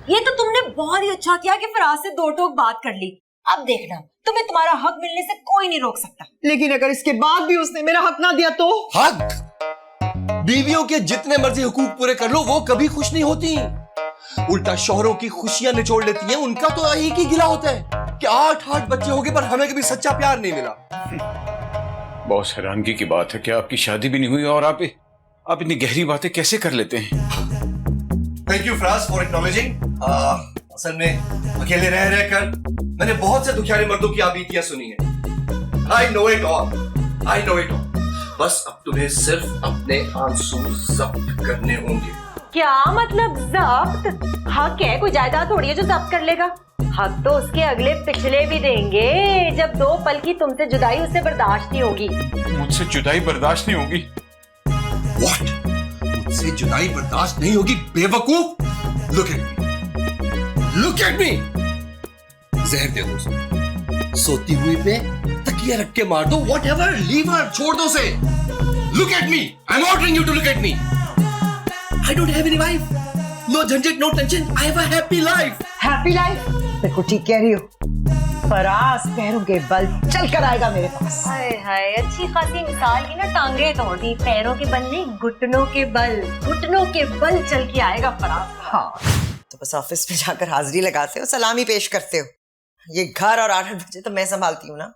ये तो तुमने बहुत ही अच्छा किया कि फराज से दो टोक बात कर ली। अब देखना, तुम्हें तुम्हारा हक मिलने से कोई नहीं रोक सकता। लेकिन अगर इसके बाद भी उसने मेरा हक ना दिया तो? हक? बीवियों के जितने मर्जी हुकूक पूरे कर लो, वो कभी खुश नहीं होती। उल्टा शौहरों की खुशियां निचोड़ लेती हैं। उनका तो एक ही गिला होता है कि 8 बच्चे हो गए पर हमें कभी सच्चा प्यार नहीं मिला। बहुत हैरानगी की बात है कि आपकी शादी भी नहीं हुई और आप इतनी गहरी बातें कैसे कर लेते हैं। Thank you Faraz for acknowledging. असल में अकेले रह रहकर मैंने बहुत से दुखियारे मर्दों की आबीतियां सुनी है। I know it all, I know it all. बस अब तुम्हें सिर्फ अपने आंसू जब्त करने होंगे। क्या मतलब जब्त? हक है, कोई जायदाद थोड़ी है जो जब्त कर लेगा। हक तो उसके अगले पिछले भी देंगे। जब 2 पल की तुमसे जुदाई उसे बर्दाश्त नहीं होगी। मुझसे जुदाई बर्दाश्त नहीं होगी? What? मुझसे जुदाई बर्दाश्त नहीं होगी बेवकूफ। Look at me, look at me। जहर दे दो उसे, सोती हुई पे तकिया रख के मार दो। Whatever, leave her, छोड़ दो उसे। Look at me, I'm ordering you to look at me। I don't have any wife, no झंझट, no tension, I have a happy life। Happy life? देखो ठीक कह रही हो। फराज पैरों के बल चल कर आएगा मेरे पास। हाय हाय, अच्छी खासी मिसाल की ना टांगे तोड़ दी। पैरों के बल नहीं, घुटनों के बल, घुटनों के बल चल के आएगा फराज। हाँ, तो बस ऑफिस में जाकर हाजिरी लगाते हो, सलामी पेश करते हो। ये घर और 8 बजे तो मैं संभालती हूँ ना।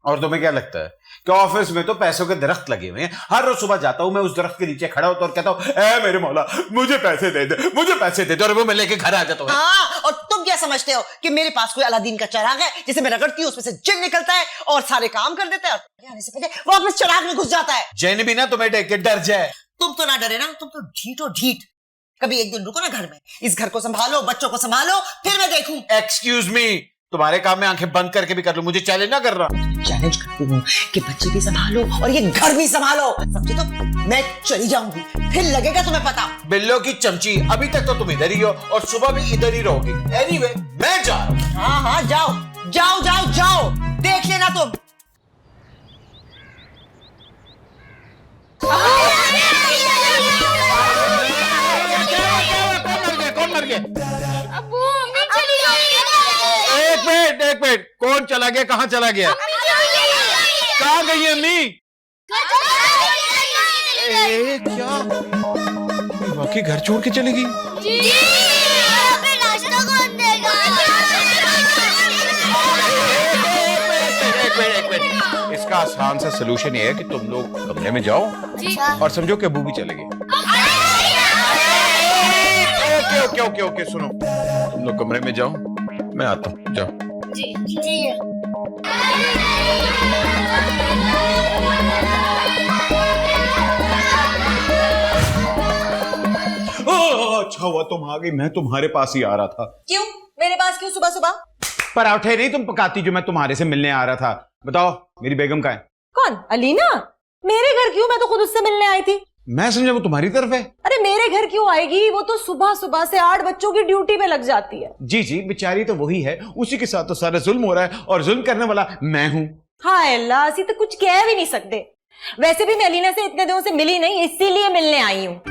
और तुम्हें क्या लगता है कि ऑफिस में तो पैसों के दरख्त लगे हुए हैं? हर रोज सुबह जाता हूं मैं, उस दरख्त के नीचे खड़ा होता और कहता हूं, ए मेरे मौला मुझे पैसे दे दे, मुझे पैसे दे दे, और वो मैं लेके घर आ जाता हूं। हाँ, और तुम क्या समझते हो कि मेरे पास कोई अलादीन का चिराग है जिसे मैं रगड़ती हूँ, उसमें से जिन निकलता है और सारे काम कर देता है, और आने से पहले वो वापस चिराग में घुस जाता है। जैन भी ना तुम्हें देख के डर जाए। तुम तो ना डरे ना, तुम तो ढीठो ढीठ। कभी एक दिन रुको ना घर में, इस घर को संभालो, बच्चों को संभालो, फिर मैं देखूं। एक्सक्यूज मी, तुम्हारे काम में आंखें बंद करके भी कर लो, मुझे चैलेंज ना कर रहा। चैलेंज करती हूँ कि बच्चे भी संभालो और ये घर भी संभालो। समझे तो? मैं चली जाऊंगी, फिर लगेगा तुम्हें पता। बिल्लो की चमची, अभी तक तो तुम इधर ही हो और सुबह भी इधर ही रहोगी। एनीवे, मैं जा रहा हूं। हाँ हाँ, जाओ जाओ जाओ जाओ, देख लेना तुम। कौन मर गया? अब्बू, मैं चली गई। एक मिनट, कौन चला गया? कहाँ चला गया? कहाँ गई है अम्मी? क्या वाकई घर छोड़ के चली गई? जी, हमें नाश्ता कौन देगा? एक मिनट। इसका आसान सा सलूशन ये है कि तुम लोग कमरे में जाओ और समझो कि अबू भी चले गए। ओके, सुनो, तुम लोग कमरे में जाओ, मैं आता हूँ, जाओ। जी जी। अच्छा हुआ तुम आ गई, मैं तुम्हारे पास ही आ रहा था। क्यों मेरे पास? क्यों सुबह सुबह? पराठे नहीं तुम पकाती जो मैं तुम्हारे से मिलने आ रहा था। बताओ मेरी बेगम कहाँ है? कौन? अलीना? मेरे घर क्यों? मैं तो खुद उससे मिलने आई थी। मैं समझा वो तुम्हारी तरफ है। अरे मेरे घर क्यों आएगी? वो तो सुबह सुबह से 8 बच्चों की ड्यूटी पे लग जाती है। जी बेचारी तो वही है, उसी के साथ तो सारा जुल्म हो रहा है और जुल्म करने वाला मैं हूँ। हाय अल्लाह, असी तो कुछ कह भी नहीं सकते। वैसे भी मैं अलीना से इतने दिनों से मिली नहीं, इसीलिए मिलने आई हूँ।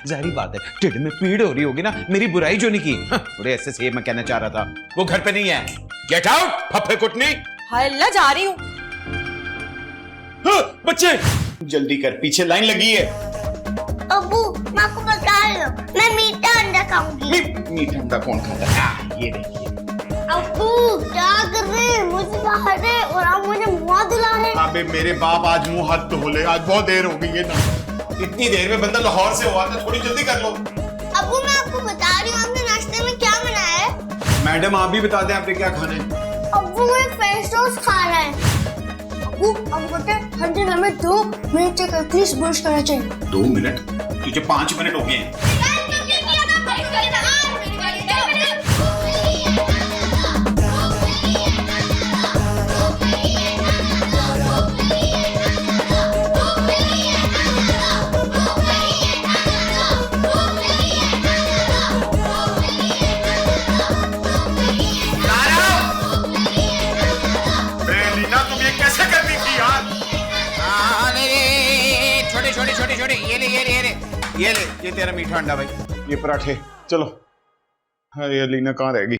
जाहिर बात है, ढिड में पीड़ हो रही होगी ना, मेरी बुराई जो नहीं की। बड़े ऐसे से मैं कहना चाह रहा था, वो घर पे नहीं है। Get out फफे कुटनी। हाय अल्लाह, जा रही हूँ। बच्चे जल्दी कर, पीछे लाइन लगी है। अब्बू, मैं आपको बता रही हूँ, मैं मीठा अंडा खाऊंगी। मीठा अंडा कौन खाता है? ये देखिए। अब्बू क्या कर रहे हैं? मुझे बाहर है और आप मुझे मुंह धुला रहे हैं। अबे मेरे बाप, आज मुंह हाथ धो ले, आज बहुत देर हो गई है ना। इतनी देर में बंदा लाहौर से हुआ था, थोड़ी जल्दी कर लो। अब्बू मैं आपको बता रही हूँ, आपने नाश्ते में क्या बनाया है? मैडम आप भी बता दें आपने क्या खाना है। अब्बू मुझे फ्रेंच टोस्ट खाना है। अब्बू अब पता है, हर दिन हमें 2 मिनट तक एटलीस्ट ब्रश करना चाहिए। 2 मिनट? तुझे 5 मिनट हो गए हैं। छोटे ये ले, ये तेरा मीठा अंडा भाई, ये पराठे, चलो। अरे अलीना कहाँ रह गई?